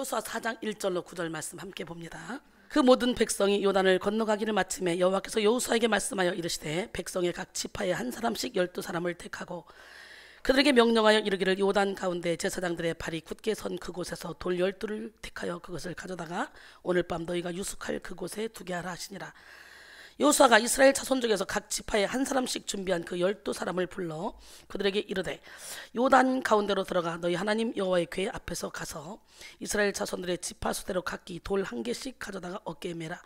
여호수아 4장 1절로 9절 말씀 함께 봅니다. 그 모든 백성이 요단을 건너가기를 마침에 여호와께서 여호수아에게 말씀하여 이르시되 백성의 각 지파에 한 사람씩 12사람을 택하고 그들에게 명령하여 이르기를 요단 가운데 제사장들의 발이 굳게 선 그곳에서 돌 12를 택하여 그것을 가져다가 오늘 밤 너희가 유숙할 그곳에 두게 하라 하시니라. 여호수아가 이스라엘 자손 중에서 각 지파에 한 사람씩 준비한 그 12사람을 불러 그들에게 이르되 요단 가운데로 들어가 너희 하나님 여호와의 궤 앞에서 가서 이스라엘 자손들의 지파 수대로 각기 돌 1개씩 가져다가 어깨에 매라.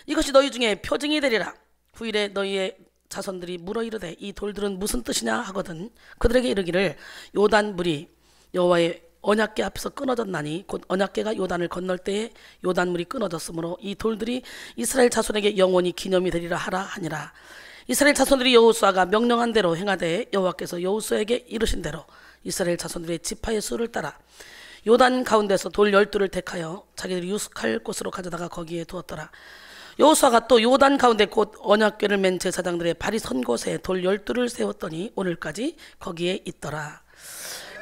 이것이 너희 중에 표징이 되리라. 후일에 너희의 자손들이 물어 이르되 이 돌들은 무슨 뜻이냐 하거든 그들에게 이르기를 요단 물이 여호와의 언약궤 앞에서 끊어졌나니 곧 언약궤가 요단을 건널 때에 요단 물이 끊어졌으므로 이 돌들이 이스라엘 자손에게 영원히 기념이 되리라 하라 하니라. 이스라엘 자손들이 여호수아가 명령한 대로 행하되 여호와께서 여호수아에게 이르신 대로 이스라엘 자손들의 지파의 수를 따라 요단 가운데서 돌 12를 택하여 자기들이 유숙할 곳으로 가져다가 거기에 두었더라. 여호수아가 또 요단 가운데 곧 언약궤를 맨 제사장들의 발이 선 곳에 돌 12를 세웠더니 오늘까지 거기에 있더라.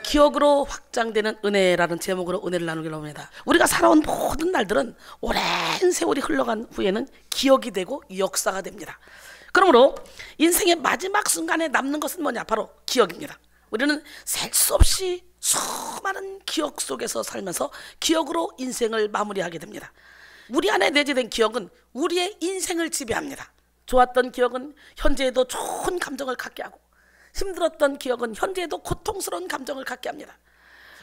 기억으로 확장되는 은혜라는 제목으로 은혜를 나누기로 합니다. 우리가 살아온 모든 날들은 오랜 세월이 흘러간 후에는 기억이 되고 역사가 됩니다. 그러므로 인생의 마지막 순간에 남는 것은 뭐냐? 바로 기억입니다. 우리는 셀 수 없이 수많은 기억 속에서 살면서 기억으로 인생을 마무리하게 됩니다. 우리 안에 내재된 기억은 우리의 인생을 지배합니다. 좋았던 기억은 현재에도 좋은 감정을 갖게 하고 힘들었던 기억은 현재에도 고통스러운 감정을 갖게 합니다.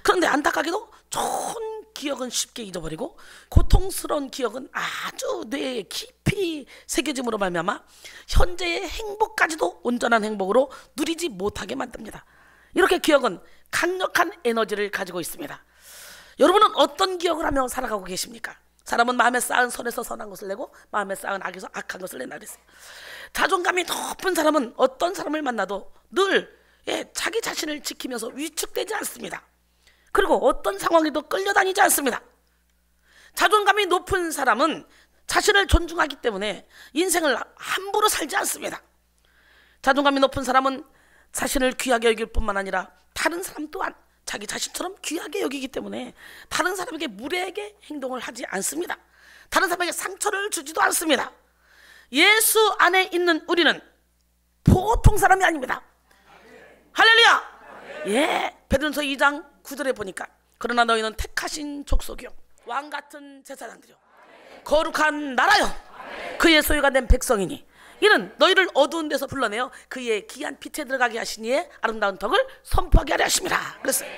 그런데 안타깝게도 좋은 기억은 쉽게 잊어버리고 고통스러운 기억은 아주 뇌에 깊이 새겨짐으로 말미암아 현재의 행복까지도 온전한 행복으로 누리지 못하게 만듭니다. 이렇게 기억은 강력한 에너지를 가지고 있습니다. 여러분은 어떤 기억을 하며 살아가고 계십니까? 사람은 마음에 쌓은 선에서 선한 것을 내고 마음에 쌓은 악에서 악한 것을 내나 그랬어요. 자존감이 높은 사람은 어떤 사람을 만나도 늘 자기 자신을 지키면서 위축되지 않습니다. 그리고 어떤 상황에도 끌려다니지 않습니다. 자존감이 높은 사람은 자신을 존중하기 때문에 인생을 함부로 살지 않습니다. 자존감이 높은 사람은 자신을 귀하게 여길 뿐만 아니라 다른 사람 또한 자기 자신처럼 귀하게 여기기 때문에 다른 사람에게 무례하게 행동을 하지 않습니다. 다른 사람에게 상처를 주지도 않습니다. 예수 안에 있는 우리는 보통 사람이 아닙니다. 할렐루야. 예, 베드로전서 2장 9절에 보니까 그러나 너희는 택하신 족속이요 왕같은 제사장들이요 거룩한 나라요 그의 소유가 된 백성이니 이는 너희를 어두운 데서 불러내어 그의 귀한 빛에 들어가게 하신 이의 아름다운 덕을 선포하게 하려 하심이라 그랬어요.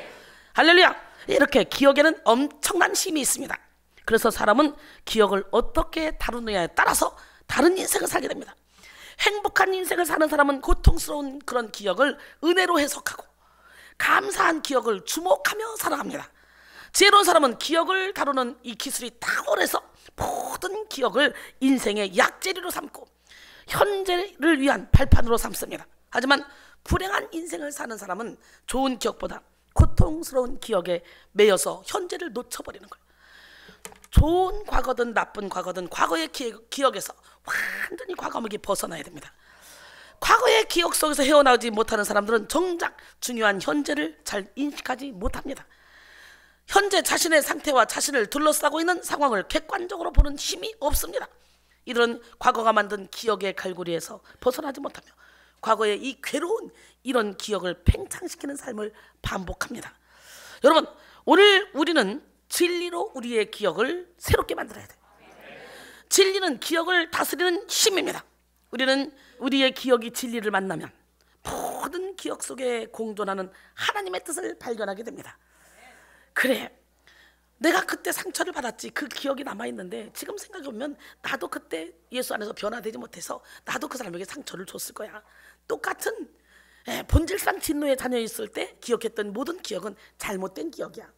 할렐루야. 이렇게 기억에는 엄청난 힘이 있습니다. 그래서 사람은 기억을 어떻게 다루느냐에 따라서 다른 인생을 살게 됩니다. 행복한 인생을 사는 사람은 고통스러운 그런 기억을 은혜로 해석하고 감사한 기억을 주목하며 살아갑니다. 지혜로운 사람은 기억을 다루는 이 기술이 탁월해서 모든 기억을 인생의 약재리로 삼고 현재를 위한 발판으로 삼습니다. 하지만 불행한 인생을 사는 사람은 좋은 기억보다 고통스러운 기억에 매여서 현재를 놓쳐버리는 거예요. 좋은 과거든 나쁜 과거든 과거의 기억에서 완전히 과거목이 벗어나야 됩니다. 과거의 기억 속에서 헤어나오지 못하는 사람들은 정작 중요한 현재를 잘 인식하지 못합니다. 현재 자신의 상태와 자신을 둘러싸고 있는 상황을 객관적으로 보는 힘이 없습니다. 이들은 과거가 만든 기억의 갈고리에서 벗어나지 못하며 과거의 이 괴로운 이런 기억을 팽창시키는 삶을 반복합니다. 여러분, 오늘 우리는 진리로 우리의 기억을 새롭게 만들어야 돼요. 진리는 기억을 다스리는 힘입니다. 우리는 우리의 기억이 진리를 만나면 모든 기억 속에 공존하는 하나님의 뜻을 발견하게 됩니다. 그래, 내가 그때 상처를 받았지. 그 기억이 남아있는데 지금 생각해보면 나도 그때 예수 안에서 변화되지 못해서 나도 그 사람에게 상처를 줬을 거야. 똑같은 본질상 진노의 자녀였을 때 기억했던 모든 기억은 잘못된 기억이야.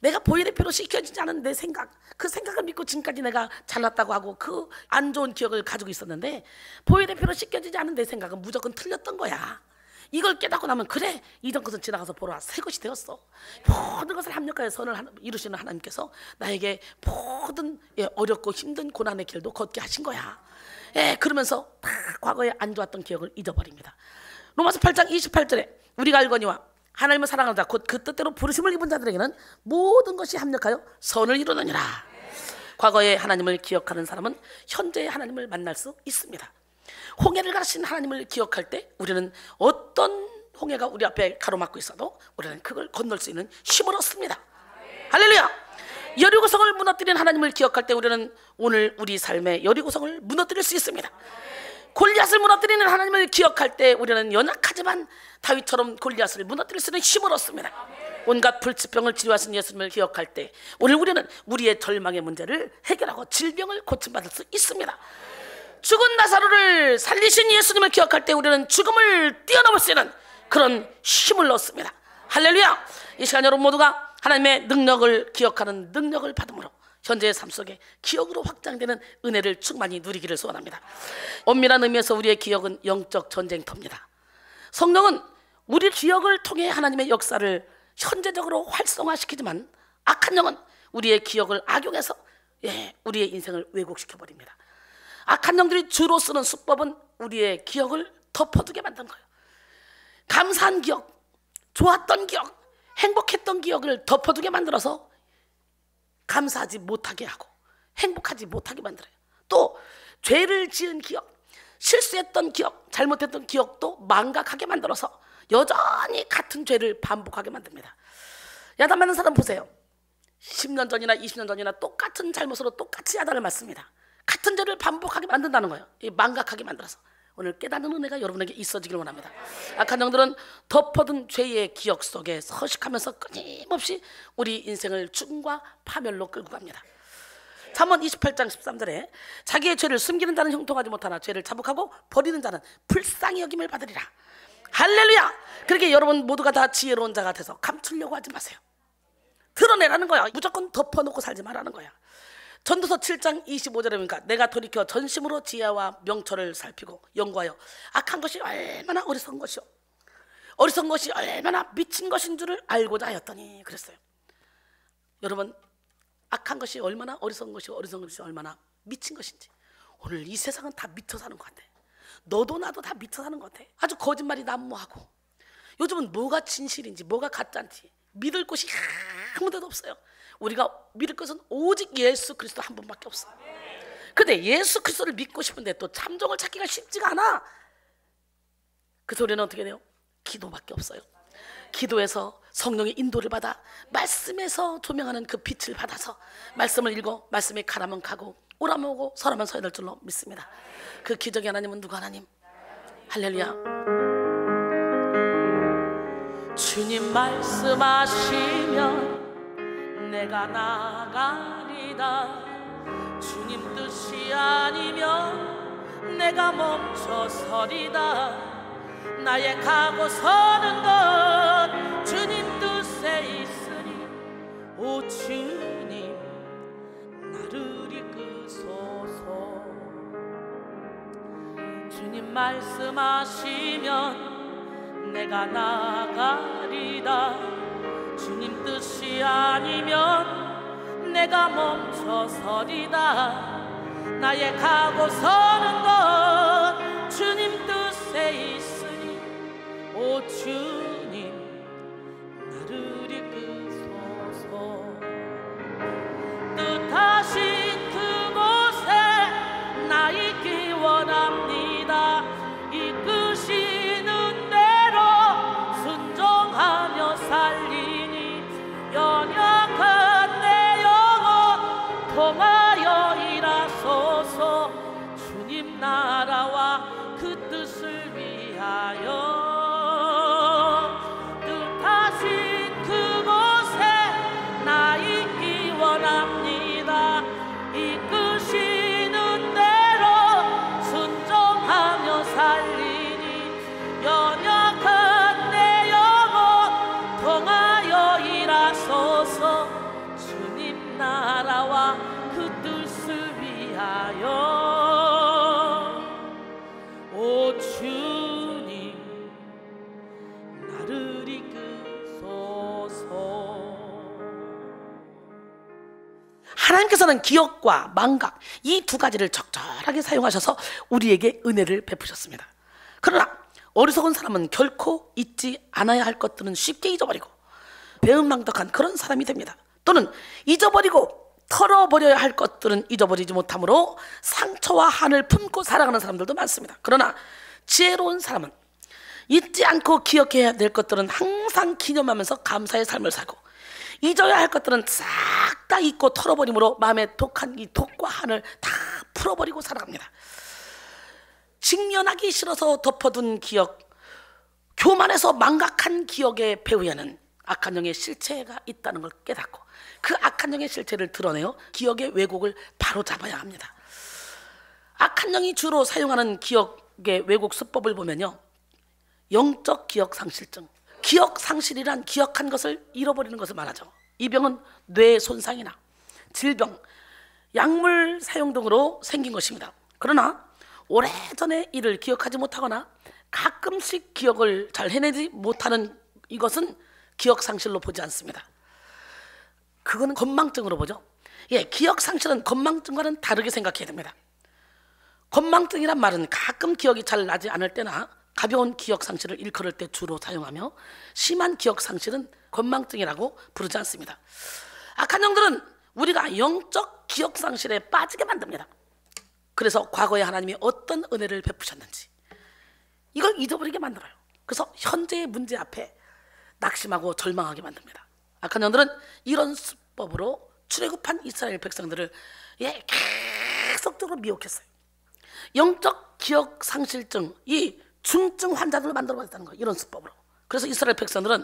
내가 보혈의표로 씻겨지지 않은 내 생각, 그 생각을 믿고 지금까지 내가 잘났다고 하고 그 안 좋은 기억을 가지고 있었는데 보혈의표로 씻겨지지 않은 내 생각은 무조건 틀렸던 거야. 이걸 깨닫고 나면 그래, 이전 것은 지나가서 보라, 새 것이 되었어. 모든 것을 합력하여 선을 이루시는 하나님께서 나에게 모든 어렵고 힘든 고난의 길도 걷게 하신 거야. 그러면서 다 과거에 안 좋았던 기억을 잊어버립니다. 로마서 8장 28절에 우리가 알거니와 하나님을 사랑하는 자, 곧 그 뜻대로 부르심을 입은 자들에게는 모든 것이 합력하여 선을 이루느니라. 과거에 하나님을 기억하는 사람은 현재의 하나님을 만날 수 있습니다. 홍해를 가르신 하나님을 기억할 때 우리는 어떤 홍해가 우리 앞에 가로막고 있어도 우리는 그걸 건널 수 있는 힘을 얻습니다. 할렐루야. 여리고성을 무너뜨린 하나님을 기억할 때 우리는 오늘 우리 삶의 여리고성을 무너뜨릴 수 있습니다. 골리앗을 무너뜨리는 하나님을 기억할 때 우리는 연약하지만 다윗처럼 골리앗을 무너뜨릴 수 있는 힘을 얻습니다. 온갖 불치병을 치료하신 예수님을 기억할 때 오늘 우리는 우리의 절망의 문제를 해결하고 질병을 고침받을 수 있습니다. 죽은 나사로를 살리신 예수님을 기억할 때 우리는 죽음을 뛰어넘을 수 있는 그런 힘을 얻습니다. 할렐루야. 이 시간 여러분 모두가 하나님의 능력을 기억하는 능력을 받음으로 현재의 삶 속에 기억으로 확장되는 은혜를 충만히 누리기를 소원합니다. 엄밀한 의미에서 우리의 기억은 영적 전쟁터입니다. 성령은 우리 기억을 통해 하나님의 역사를 현재적으로 활성화시키지만 악한 영은 우리의 기억을 악용해서 우리의 인생을 왜곡시켜버립니다. 악한 영들이 주로 쓰는 수법은 우리의 기억을 덮어두게 만든 거예요. 감사한 기억, 좋았던 기억, 행복했던 기억을 덮어두게 만들어서 감사하지 못하게 하고 행복하지 못하게 만들어요. 또 죄를 지은 기억, 실수했던 기억, 잘못했던 기억도 망각하게 만들어서 여전히 같은 죄를 반복하게 만듭니다. 야단 맞는 사람 보세요. 10년 전이나 20년 전이나 똑같은 잘못으로 똑같이 야단을 맞습니다. 같은 죄를 반복하게 만든다는 거예요. 망각하게 만들어서. 오늘 깨닫는 은혜가 여러분에게 있어지길 원합니다. 악한 영들은 덮어둔 죄의 기억 속에 서식하면서 끊임없이 우리 인생을 죽음과 파멸로 끌고 갑니다. 잠언 28장 13절에 자기의 죄를 숨기는 자는 형통하지 못하나 죄를 자복하고 버리는 자는 불쌍히 여김을 받으리라. 할렐루야. 그렇게 여러분 모두가 다 지혜로운 자가 돼서 감추려고 하지 마세요. 드러내라는 거야. 무조건 덮어놓고 살지 말라는 거야. 전도서 7장 25절에 보니까 내가 돌이켜 전심으로 지혜와 명철을 살피고 연구하여 악한 것이 얼마나 어리석은 것이요 어리석은 것이 얼마나 미친 것인 줄을 알고자 하였더니 그랬어요. 여러분, 악한 것이 얼마나 어리석은 것이고 어리석은 것이 얼마나 미친 것인지 오늘 이 세상은 다 미쳐 사는 것 같아. 너도 나도 다 미쳐 사는 것 같아. 아주 거짓말이 난무하고 요즘은 뭐가 진실인지 뭐가 가짜인지 믿을 곳이 아무 데도 없어요. 우리가 믿을 것은 오직 예수 그리스도 한 분밖에 없어. 근데 예수 그리스도를 믿고 싶은데 또 참종을 찾기가 쉽지가 않아. 그 소리는 어떻게 돼요? 기도밖에 없어요. 기도에서 성령의 인도를 받아 말씀에서 조명하는 그 빛을 받아서 말씀을 읽어 말씀에 가라면 가고 오라면 오고 서라면 서야 될 줄로 믿습니다. 그 기적의 하나님은 누구 하나님? 할렐루야. 주님 말씀하시면 내가 나가리다. 주님 뜻이 아니면 내가 멈춰서리다. 나의 가고 서는 것 주님 뜻에 있으니 오 주님 나를 이끄소서. 주님 말씀하시면 내가 나가리다. 주님 뜻이 아니면 내가 멈춰서리다. 나의 가고 서는 것 주님 뜻에 있으니 오 주님 나를 이끄소서. 뜻하신 그곳에 나 있기 원합니다. 이끄시는 대로 순종하며 살리니 연약한 내 영혼 통하여 일하소서. 주님 나라와 그 뜻을 위하여 뜻하신 그곳에 나 있기 원합니다. 이끄시는 대로 순종하며 살리니 연약한 내 영혼 통하여 일하소서. 주님 나라와 그 뜻을 위하여 오 주님 나를 이끄소서. 하나님께서는 기억과 망각 이 두 가지를 적절하게 사용하셔서 우리에게 은혜를 베푸셨습니다. 그러나 어리석은 사람은 결코 잊지 않아야 할 것들은 쉽게 잊어버리고 배은망덕한 그런 사람이 됩니다. 또는 잊어버리고 털어버려야 할 것들은 잊어버리지 못하므로 상처와 한을 품고 살아가는 사람들도 많습니다. 그러나 지혜로운 사람은 잊지 않고 기억해야 될 것들은 항상 기념하면서 감사의 삶을 살고, 잊어야 할 것들은 싹 다 잊고 털어버림으로 마음에 독한 이 독과 한을 다 풀어버리고 살아갑니다. 직면하기 싫어서 덮어둔 기억, 교만해서 망각한 기억의 배후에는 악한 영의 실체가 있다는 걸 깨닫고 그 악한 영의 실체를 드러내어 기억의 왜곡을 바로 잡아야 합니다. 악한 영이 주로 사용하는 기억의 왜곡 수법을 보면요, 영적 기억 상실증, 기억 상실이란 기억한 것을 잃어버리는 것을 말하죠. 이 병은 뇌 손상이나 질병, 약물 사용 등으로 생긴 것입니다. 그러나 오래전의 일을 기억하지 못하거나 가끔씩 기억을 잘 해내지 못하는 이것은 기억 상실로 보지 않습니다. 그거는 건망증으로 보죠. 기억 상실은 건망증과는 다르게 생각해야 됩니다. 건망증이란 말은 가끔 기억이 잘 나지 않을 때나 가벼운 기억 상실을 일컬을 때 주로 사용하며, 심한 기억 상실은 건망증이라고 부르지 않습니다. 악한 영들은 우리가 영적 기억 상실에 빠지게 만듭니다. 그래서 과거에 하나님이 어떤 은혜를 베푸셨는지 이걸 잊어버리게 만들어요. 그래서 현재의 문제 앞에 낙심하고 절망하게 만듭니다. 악한 영들은 이런 수법으로 출애굽한 이스라엘 백성들을 계속적으로 미혹했어요. 영적 기억 상실증, 이 중증 환자들을 만들어버렸다는 거예요, 이런 수법으로. 그래서 이스라엘 백성들은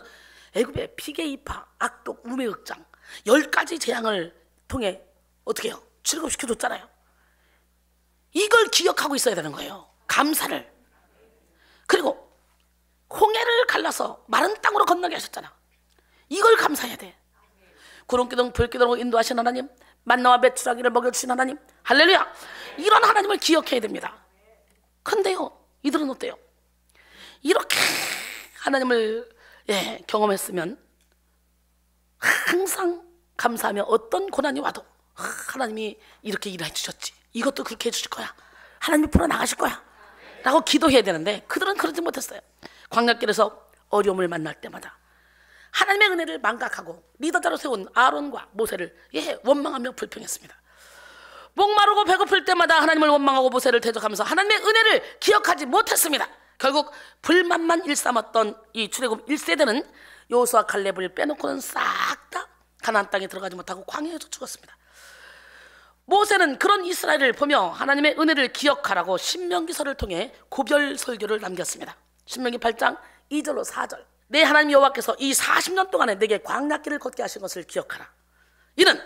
애굽의 피게이파, 악독, 우매극장 10가지 재앙을 통해 어떻게 해요? 출애굽시켜줬잖아요. 이걸 기억하고 있어야 되는 거예요. 감사를. 그리고 홍해를 갈라서 마른 땅으로 건너게 하셨잖아. 이걸 감사해야 돼. 구름기둥 불기둥으로 인도하신 하나님, 만나와 메추라기를 먹여주신 하나님, 할렐루야. 이런 하나님을 기억해야 됩니다. 근데요, 이들은 어때요? 이렇게 하나님을 경험했으면 항상 감사하며 어떤 고난이 와도 하나님이 이렇게 일해 주셨지, 이것도 그렇게 해주실 거야, 하나님이 풀어나가실 거야 라고 기도해야 되는데 그들은 그러지 못했어요. 광야길에서 어려움을 만날 때마다 하나님의 은혜를 망각하고 리더자로 세운 아론과 모세를 원망하며 불평했습니다. 목마르고 배고플 때마다 하나님을 원망하고 모세를 대적하면서 하나님의 은혜를 기억하지 못했습니다. 결국 불만만 일삼았던 이 출애굽 1세대는 여호수아 갈렙을 빼놓고는 싹 다 가나안 땅에 들어가지 못하고 광야에서 죽었습니다. 모세는 그런 이스라엘을 보며 하나님의 은혜를 기억하라고 신명기서를 통해 고별 설교를 남겼습니다. 신명기 8장 2절로 4절. 내 하나님 여호와께서 이 40년 동안에 내게 광야길을 걷게 하신 것을 기억하라. 이는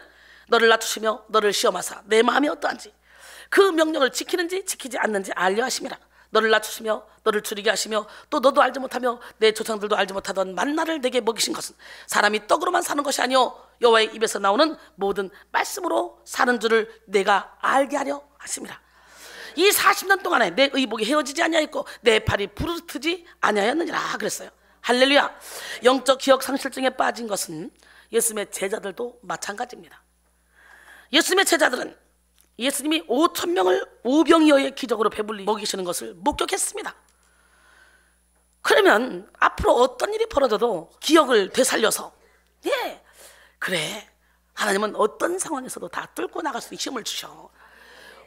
너를 낮추시며 너를 시험하사 내 마음이 어떠한지 그 명령을 지키는지 지키지 않는지 알려 하심이라. 너를 낮추시며 너를 줄이게 하시며 또 너도 알지 못하며 내 조상들도 알지 못하던 만나를 내게 먹이신 것은 사람이 떡으로만 사는 것이 아니요 여호와의 입에서 나오는 모든 말씀으로 사는 줄을 내가 알게 하려 하심이라. 이 40년 동안에 내 의복이 헤어지지 아니하였고 내 팔이 부르트지 아니하였느니라 그랬어요. 할렐루야. 영적 기억 상실증에 빠진 것은 예수님의 제자들도 마찬가지입니다. 예수님의 제자들은 예수님이 5,000명을 오병이어의 기적으로 배불리 먹이시는 것을 목격했습니다. 그러면 앞으로 어떤 일이 벌어져도 기억을 되살려서 그래, 하나님은 어떤 상황에서도 다 뚫고 나갈 수 있는 힘을 주셔.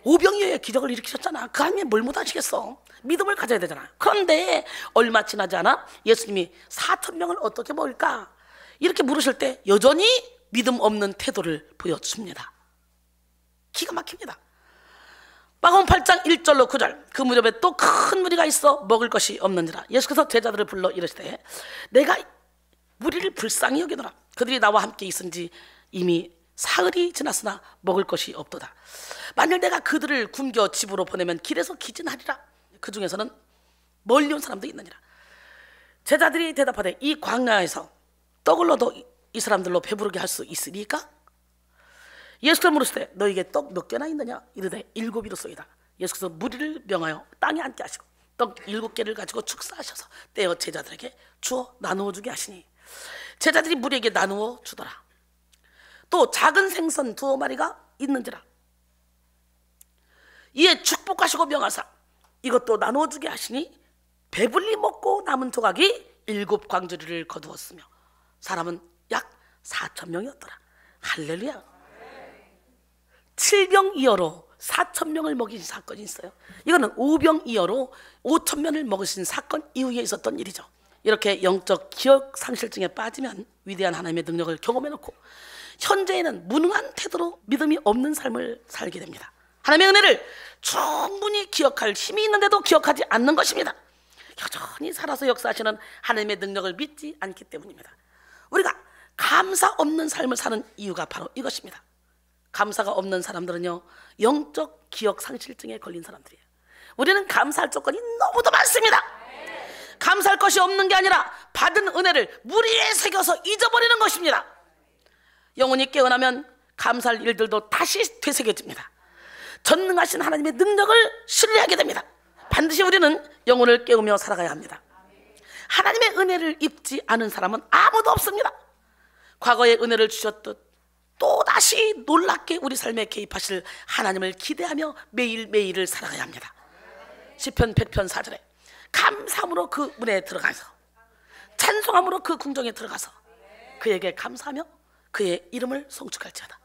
오병이어의 기적을 일으키셨잖아. 그 하나님이 뭘 못하시겠어. 믿음을 가져야 되잖아. 그런데 얼마 지나지 않아 예수님이 4,000명을 어떻게 먹을까 이렇게 물으실 때 여전히 믿음 없는 태도를 보여줍니다. 기가 막힙니다. 마가복음 8장 1절로 9절. 그 무렵에 또 큰 무리가 있어 먹을 것이 없는지라. 예수께서 제자들을 불러 이르시되 내가 무리를 불쌍히 여기노라. 그들이 나와 함께 있은지 이미 사흘이 지났으나 먹을 것이 없도다. 만일 내가 그들을 굶겨 집으로 보내면 길에서 기진하리라. 그 중에서는 멀리 온 사람도 있느니라. 제자들이 대답하되 이 광야에서 떡을 얻어 이 사람들로 배부르게 할 수 있으리까? 예수께서 물으시되 너에게 떡 몇 개나 있느냐? 이르되 7이로소이다. 예수께서 무리를 명하여 땅에 앉게 하시고 떡 7개를 가지고 축사하셔서 떼어 제자들에게 주어 나누어 주게 하시니 제자들이 무리에게 나누어 주더라. 또 작은 생선 2마리가 있는지라. 이에 축복하시고 명하사 이것도 나누어 주게 하시니 배불리 먹고 남은 조각이 7광주리를 거두었으며 사람은 약 4,000명이었더라. 할렐루야. 7병2어로 4,000명을 먹인 사건이 있어요. 이거는 5병2어로 5,000명을 먹으신 사건 이후에 있었던 일이죠. 이렇게 영적 기억 상실증에 빠지면 위대한 하나님의 능력을 경험해놓고 현재에는 무능한 태도로 믿음이 없는 삶을 살게 됩니다. 하나님의 은혜를 충분히 기억할 힘이 있는데도 기억하지 않는 것입니다. 여전히 살아서 역사하시는 하나님의 능력을 믿지 않기 때문입니다. 우리가 감사 없는 삶을 사는 이유가 바로 이것입니다. 감사가 없는 사람들은요, 영적 기억 상실증에 걸린 사람들이에요. 우리는 감사할 조건이 너무도 많습니다. 감사할 것이 없는 게 아니라 받은 은혜를 무리에 새겨서 잊어버리는 것입니다. 영혼이 깨어나면 감사할 일들도 다시 되새겨집니다. 전능하신 하나님의 능력을 신뢰하게 됩니다. 반드시 우리는 영혼을 깨우며 살아가야 합니다. 하나님의 은혜를 입지 않은 사람은 아무도 없습니다. 과거에 은혜를 주셨듯 또다시 놀랍게 우리 삶에 개입하실 하나님을 기대하며 매일매일을 살아가야 합니다. 시편 100편 4절에 감사함으로 그 문에 들어가서 찬송함으로 그 궁정에 들어가서 그에게 감사하며 그의 이름을 송축할지어다.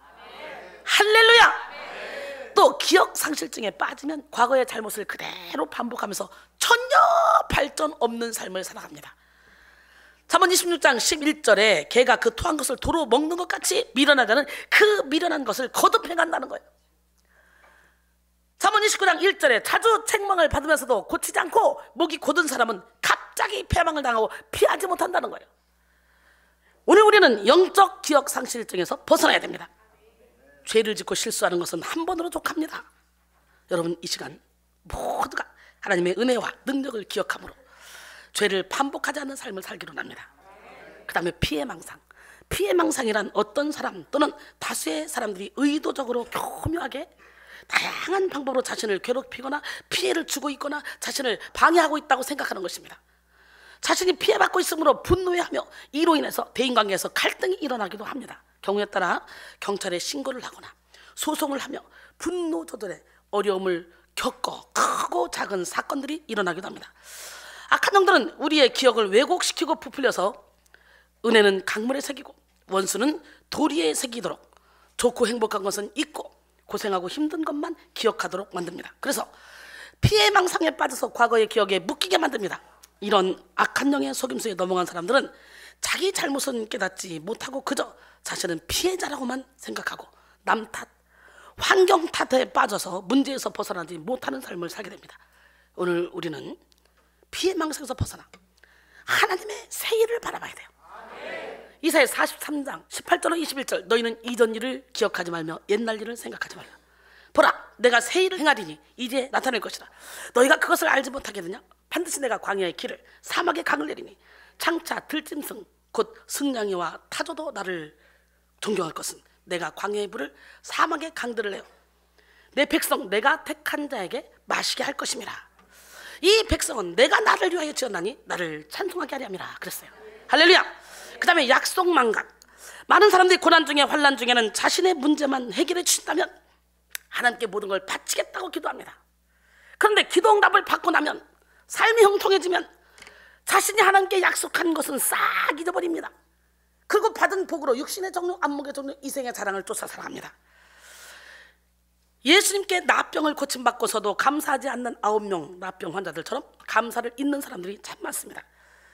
할렐루야. 또 기억 상실증에 빠지면 과거의 잘못을 그대로 반복하면서 전혀 발전 없는 삶을 살아갑니다. 잠언 26장 11절에 개가 그 토한 것을 도로 먹는 것 같이 미련하자는 그 미련한 것을 거듭해간다는 거예요. 잠언 29장 1절에 자주 책망을 받으면서도 고치지 않고 목이 곧은 사람은 갑자기 패망을 당하고 피하지 못한다는 거예요. 오늘 우리는 영적 기억 상실증에서 벗어나야 됩니다. 죄를 짓고 실수하는 것은 한 번으로 족합니다. 여러분, 이 시간 모두가 하나님의 은혜와 능력을 기억함으로 죄를 반복하지 않는 삶을 살기로 합니다. 그 다음에 피해망상. 피해망상이란 어떤 사람 또는 다수의 사람들이 의도적으로 교묘하게 다양한 방법으로 자신을 괴롭히거나 피해를 주고 있거나 자신을 방해하고 있다고 생각하는 것입니다. 자신이 피해받고 있으므로 분노해하며 이로 인해서 대인관계에서 갈등이 일어나기도 합니다. 경우에 따라 경찰에 신고를 하거나 소송을 하며 분노 조절에 어려움을 겪어 크고 작은 사건들이 일어나기도 합니다. 악한 영들은 우리의 기억을 왜곡시키고 부풀려서 은혜는 강물에 새기고 원수는 도리에 새기도록 좋고 행복한 것은 잊고 고생하고 힘든 것만 기억하도록 만듭니다. 그래서 피해망상에 빠져서 과거의 기억에 묶이게 만듭니다. 이런 악한 영의 속임수에 넘어간 사람들은 자기 잘못은 깨닫지 못하고 그저 자신은 피해자라고만 생각하고 남 탓, 환경 탓에 빠져서 문제에서 벗어나지 못하는 삶을 살게 됩니다. 오늘 우리는 피해망상에서 벗어나 하나님의 새 일을 바라봐야 돼요. 이사야 43장 18절로 21절 너희는 이전 일을 기억하지 말며 옛날 일을 생각하지 말라. 보라, 내가 새 일을 행하리니 이제 나타낼 것이라. 너희가 그것을 알지 못하겠느냐? 반드시 내가 광야의 길을 사막의 강을 내리니 장차 들짐승 곧 승냥이와 타조도 나를 존경할 것은 내가 광야의 불을 사막의 강들을 내어 내 백성 내가 택한 자에게 마시게 할 것임이라. 이 백성은 내가 나를 위하여 지었나니 나를 찬송하게 하려 함이라 그랬어요. 할렐루야. 그 다음에 약속망각. 많은 사람들이 고난 중에 환난 중에는 자신의 문제만 해결해 주신다면 하나님께 모든 걸 바치겠다고 기도합니다. 그런데 기도 응답을 받고 나면 삶이 형통해지면 자신이 하나님께 약속한 것은 싹 잊어버립니다. 그리고 받은 복으로 육신의 정욕, 안목의 정욕, 이생의 자랑을 쫓아 살아갑니다. 예수님께 나병을 고침받고서도 감사하지 않는 9명 나병 환자들처럼 감사를 잊는 사람들이 참 많습니다.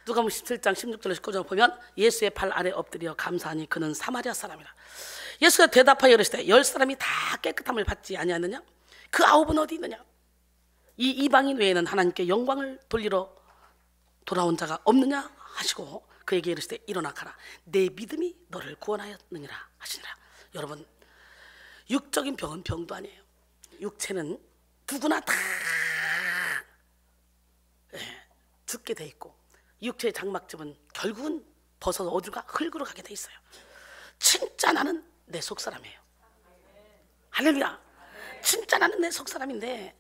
누가복음 17장 16절에서 19절 보면 예수의 발 아래 엎드려 감사하니 그는 사마리아 사람이라. 예수가 대답하여 이르시되 10사람이 다 깨끗함을 받지 아니하느냐? 그 9은 어디 있느냐? 이 이방인 외에는 하나님께 영광을 돌리러 돌아온 자가 없느냐 하시고 그에게 이르시되 일어나 가라. 내 믿음이 너를 구원하였느니라 하시니라. 여러분, 육적인 병은 병도 아니에요. 육체는 누구나 다 죽게 돼 있고 육체의 장막집은 결국은 벗어서 어디가 흙으로 가게 돼 있어요. 진짜 나는 내 속사람이에요. 할렐루야. 진짜 나는 내 속사람인데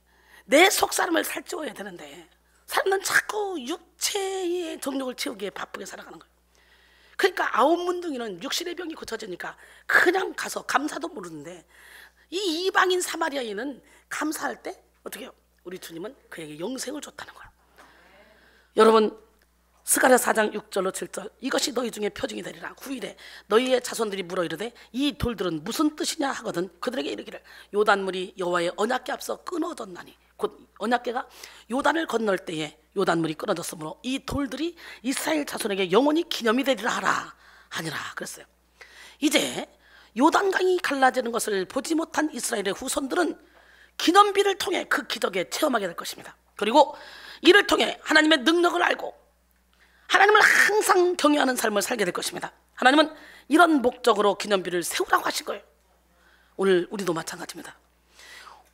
내 속사람을 살찌워야 되는데 사람은 자꾸 육체의 정욕을 채우기에 바쁘게 살아가는 거예요. 그러니까 9문둥이는 육신의 병이 고쳐지니까 그냥 가서 감사도 모르는데 이 이방인 사마리아인은 감사할 때 어떻게 해요? 우리 주님은 그에게 영생을 줬다는 거예요. 여러분 스가랴 4장 6절로 7절 이것이 너희 중에 표징이 되리라. 후일에 너희의 자손들이 물어 이르되 이 돌들은 무슨 뜻이냐 하거든 그들에게 이르기를 요단물이 여호와의 언약궤 앞서 끊어졌나니 곧 언약궤가 요단을 건널 때에 요단물이 끊어졌으므로 이 돌들이 이스라엘 자손에게 영원히 기념이 되리라 하니라 그랬어요. 이제 요단강이 갈라지는 것을 보지 못한 이스라엘의 후손들은 기념비를 통해 그 기적에 체험하게 될 것입니다. 그리고 이를 통해 하나님의 능력을 알고 하나님을 항상 경외하는 삶을 살게 될 것입니다. 하나님은 이런 목적으로 기념비를 세우라고 하실 거예요. 오늘 우리도 마찬가지입니다.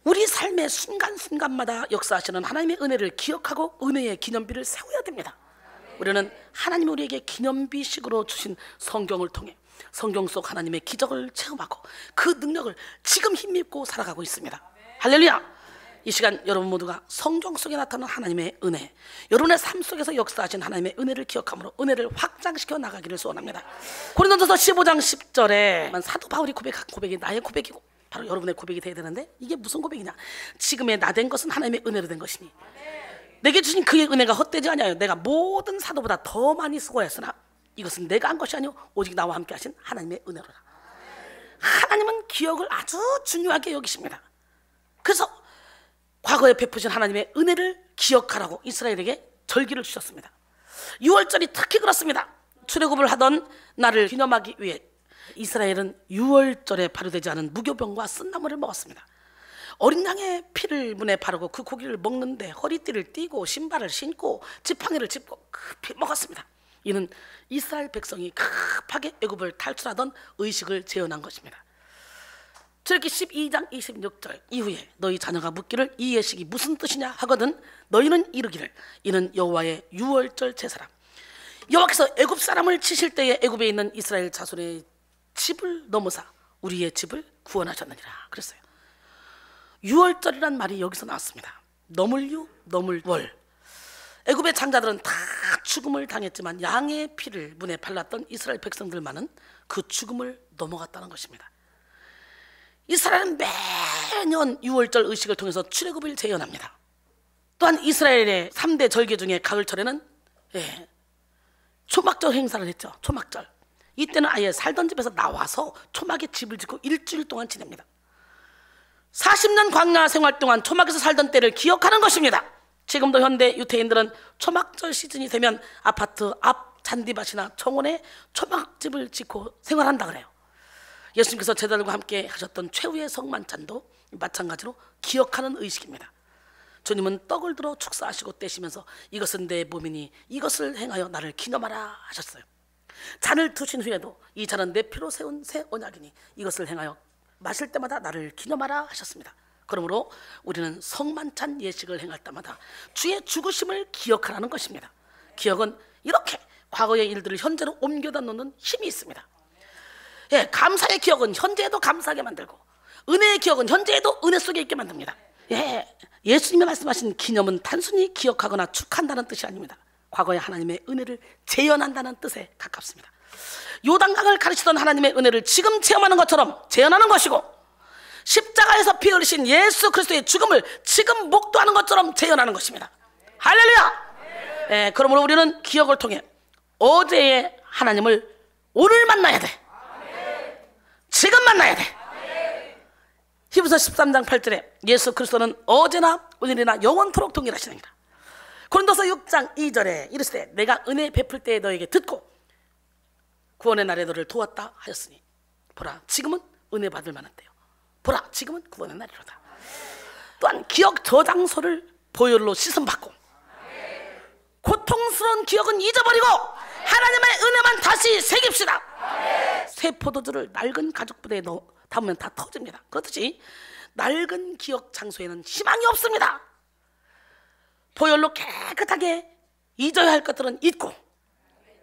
우리 삶의 순간순간마다 역사하시는 하나님의 은혜를 기억하고 은혜의 기념비를 세워야 됩니다. 우리는 하나님이 우리에게 기념비식으로 주신 성경을 통해 성경 속 하나님의 기적을 체험하고 그 능력을 지금 힘입고 살아가고 있습니다. 할렐루야! 이 시간 여러분 모두가 성경 속에 나타나는 하나님의 은혜, 여러분의 삶 속에서 역사하신 하나님의 은혜를 기억함으로 은혜를 확장시켜 나가기를 소원합니다. 고린도전서 15장 10절에 사도 바울이 고백한 고백이 나의 고백이고 바로 여러분의 고백이 되어야 되는데 이게 무슨 고백이냐? 지금의 나 된 것은 하나님의 은혜로 된 것이니 내게 주신 그의 은혜가 헛되지 아니하여 내가 모든 사도보다 더 많이 수고하였으나 이것은 내가 한 것이 아니오 오직 나와 함께 하신 하나님의 은혜로라. 하나님은 기억을 아주 중요하게 여기십니다. 그래서 과거에 베푸신 하나님의 은혜를 기억하라고 이스라엘에게 절기를 주셨습니다. 6월절이 특히 그렇습니다. 출애굽을 하던 날을 기념하기 위해 이스라엘은 6월절에 발효되지 않은 무교병과 쓴나물을 먹었습니다. 어린 양의 피를 문에 바르고 그 고기를 먹는데 허리띠를 띠고 신발을 신고 지팡이를 짚고 급히 먹었습니다. 이는 이스라엘 백성이 급하게 애굽을 탈출하던 의식을 재현한 것입니다. 출애굽기 12장 26절 이후에 너희 자녀가 묻기를 이 예식이 무슨 뜻이냐 하거든 너희는 이르기를 이는 여호와의 유월절 제사라. 여호와께서 애굽 사람을 치실 때에 애굽에 있는 이스라엘 자손의 집을 넘어사 우리의 집을 구원하셨느니라 그랬어요. 유월절이란 말이 여기서 나왔습니다. 너물유 너물월. 애굽의 장자들은 다 죽음을 당했지만 양의 피를 문에 발랐던 이스라엘 백성들만은 그 죽음을 넘어갔다는 것입니다. 이스라엘은 매년 6월절 의식을 통해서 출애굽을 재현합니다. 또한 이스라엘의 3대 절기 중에 가을철에는 초막절 행사를 했죠. 초막절. 이때는 아예 살던 집에서 나와서 초막에 집을 짓고 일주일 동안 지냅니다. 40년 광야 생활 동안 초막에서 살던 때를 기억하는 것입니다. 지금도 현대 유태인들은 초막절 시즌이 되면 아파트 앞 잔디밭이나 정원에 초막집을 짓고 생활한다 그래요. 예수님께서 제자들과 함께 하셨던 최후의 성만찬도 마찬가지로 기억하는 의식입니다. 주님은 떡을 들어 축사하시고 떼시면서 이것은 내 몸이니 이것을 행하여 나를 기념하라 하셨어요. 잔을 드신 후에도 이 잔은 내 피로 세운 새 언약이니 이것을 행하여 마실 때마다 나를 기념하라 하셨습니다. 그러므로 우리는 성만찬 예식을 행할 때마다 주의 죽으심을 기억하라는 것입니다. 기억은 이렇게 과거의 일들을 현재로 옮겨다 놓는 힘이 있습니다. 감사의 기억은 현재에도 감사하게 만들고 은혜의 기억은 현재에도 은혜 속에 있게 만듭니다. 예수님이 말씀하신 기념은 단순히 기억하거나 축한다는 뜻이 아닙니다. 과거의 하나님의 은혜를 재현한다는 뜻에 가깝습니다. 요단강을 가르치던 하나님의 은혜를 지금 체험하는 것처럼 재현하는 것이고 십자가에서 피 흘리신 예수 그리스도의 죽음을 지금 목도하는 것처럼 재현하는 것입니다. 할렐루야! 그러므로 우리는 기억을 통해 어제의 하나님을 오늘 만나야 돼. 지금 만나야 돼. 히브리서 13장 8절에 예수 그리스도는 어제나 오늘이나 영원토록 동일하시느니라. 고린도서 6장 2절에 이르시되 내가 은혜 베풀 때에 너에게 듣고 구원의 날에 너를 도왔다 하였으니 보라 지금은 은혜 받을 만한 때요 보라 지금은 구원의 날이로다. 또한 기억 저장소를 보혈로 씻음받고 고통스러운 기억은 잊어버리고 하나님의 은혜만 다시 새깁시다. 새 포도주를 낡은 가죽부대에 담으면 다 터집니다. 그렇듯이 낡은 기억 장소에는 희망이 없습니다. 보혈로 깨끗하게 잊어야 할 것들은 잊고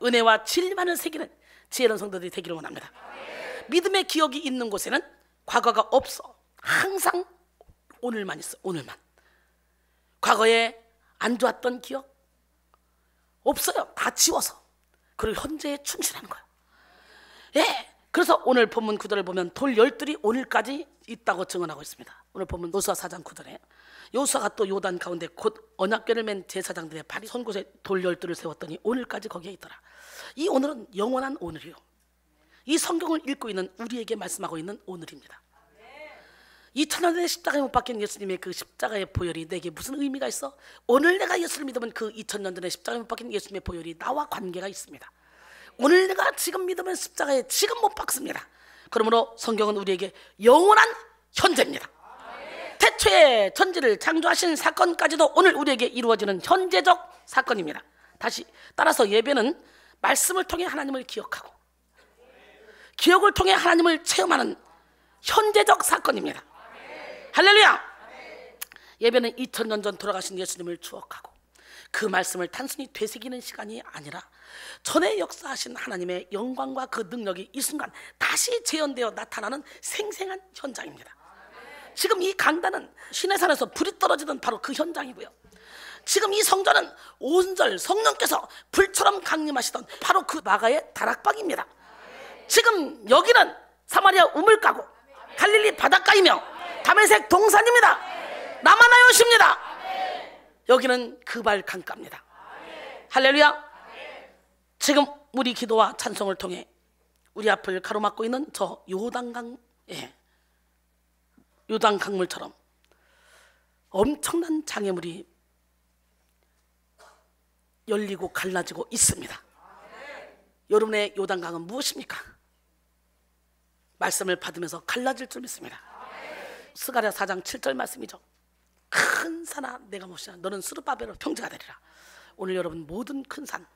은혜와 진리만을 새기는 지혜로운 성도들이 되기를 원합니다. 믿음의 기억이 있는 곳에는 과거가 없어. 항상 오늘만 있어. 오늘만. 과거에 안 좋았던 기억 없어요. 다 지워서. 그리고 현재에 충실하는 거예요. 그래서 오늘 본문 구절을 보면 돌 12이 오늘까지 있다고 증언하고 있습니다. 오늘 본문 노수아 4장 9절에 여호수아가 또 요단 가운데 곧 언약궤를 맨 제사장들의 발이 선 곳에 돌 12를 세웠더니 오늘까지 거기에 있더라. 이 오늘은 영원한 오늘이요, 이 성경을 읽고 있는 우리에게 말씀하고 있는 오늘입니다. 2000년 전에 십자가에 못 박힌 예수님의 그 십자가의 보혈이 내게 무슨 의미가 있어? 오늘 내가 예수를 믿으면 그 2000년 전에 십자가에 못 박힌 예수님의 보혈이 나와 관계가 있습니다. 오늘 내가 지금 믿으면 십자가에 지금 못 박습니다. 그러므로 성경은 우리에게 영원한 현재입니다. 태초에 천지를 창조하신 사건까지도 오늘 우리에게 이루어지는 현재적 사건입니다. 다시 따라서 예배는 말씀을 통해 하나님을 기억하고 기억을 통해 하나님을 체험하는 현재적 사건입니다. 할렐루야! 예배는 2000년 전 돌아가신 예수님을 추억하고 그 말씀을 단순히 되새기는 시간이 아니라 전에 역사하신 하나님의 영광과 그 능력이 이 순간 다시 재현되어 나타나는 생생한 현장입니다. 지금 이 강단은 시내산에서 불이 떨어지던 바로 그 현장이고요, 지금 이 성전은 온전 성령께서 불처럼 강림하시던 바로 그 마가의 다락방입니다. 지금 여기는 사마리아 우물가고 갈릴리 바닷가이며 다메섹 동산입니다. 남아나요시입니다. 여기는 그발 강가입니다. 할렐루야! 지금 우리 기도와 찬송을 통해 우리 앞을 가로막고 있는 저 요단강, 요단 강물처럼 엄청난 장애물이 열리고 갈라지고 있습니다. 여러분의 요단강은 무엇입니까? 말씀을 받으면서 갈라질 줄 믿습니다. 스가랴 4장 7절 말씀이죠. 큰 산아 내가 몹시나 너는 스룹바벨로 평지가 되리라. 오늘 여러분 모든 큰 산,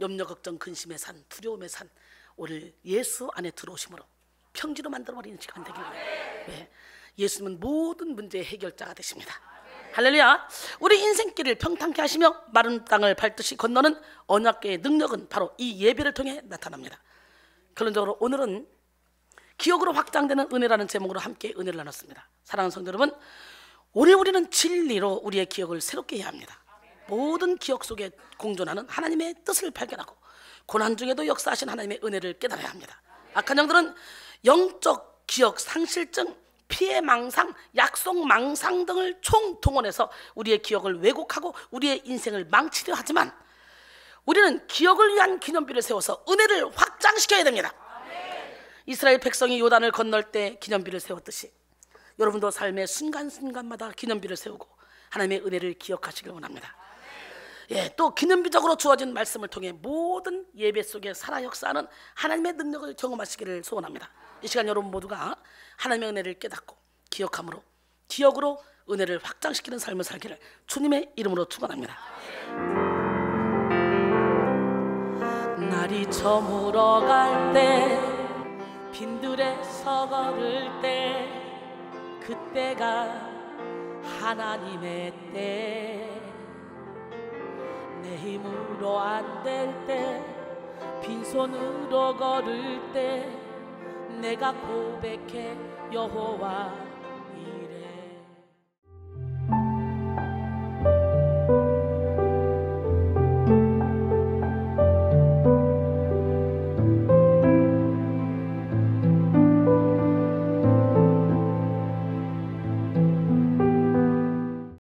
염려 걱정 근심의 산, 두려움의 산, 오늘 예수 안에 들어오심으로 평지로 만들어버리는 시간 되기를. 네. 예수님은 모든 문제의 해결자가 되십니다. 할렐루야! 우리 인생길을 평탄케 하시며 마른 땅을 밟듯이 건너는 언약궤의 능력은 바로 이 예배를 통해 나타납니다. 결론적으로 오늘은 기억으로 확장되는 은혜라는 제목으로 함께 은혜를 나눴습니다. 사랑하는 성도 여러분, 오늘 우리는 진리로 우리의 기억을 새롭게 해야 합니다. 모든 기억 속에 공존하는 하나님의 뜻을 발견하고 고난 중에도 역사하신 하나님의 은혜를 깨달아야 합니다. 악한 영들은 영적 기억 상실증, 피해 망상, 약속 망상 등을 총동원해서 우리의 기억을 왜곡하고 우리의 인생을 망치려 하지만 우리는 기억을 위한 기념비를 세워서 은혜를 확장시켜야 됩니다. 이스라엘 백성이 요단을 건널 때 기념비를 세웠듯이 여러분도 삶의 순간순간마다 기념비를 세우고 하나님의 은혜를 기억하시길 원합니다. 또 기념비적으로 주어진 말씀을 통해 모든 예배 속에 살아 역사하는 하나님의 능력을 경험하시기를 소원합니다. 이 시간 여러분 모두가 하나님의 은혜를 깨닫고 기억함으로 기억으로 은혜를 확장시키는 삶을 살기를 주님의 이름으로 축원합니다. 날이 저물어 갈 때 빈들에서 걸을 때 그때가 하나님의 때, 내 힘으로 안 될 때 빈손으로 걸을 때 내가 고백해 여호와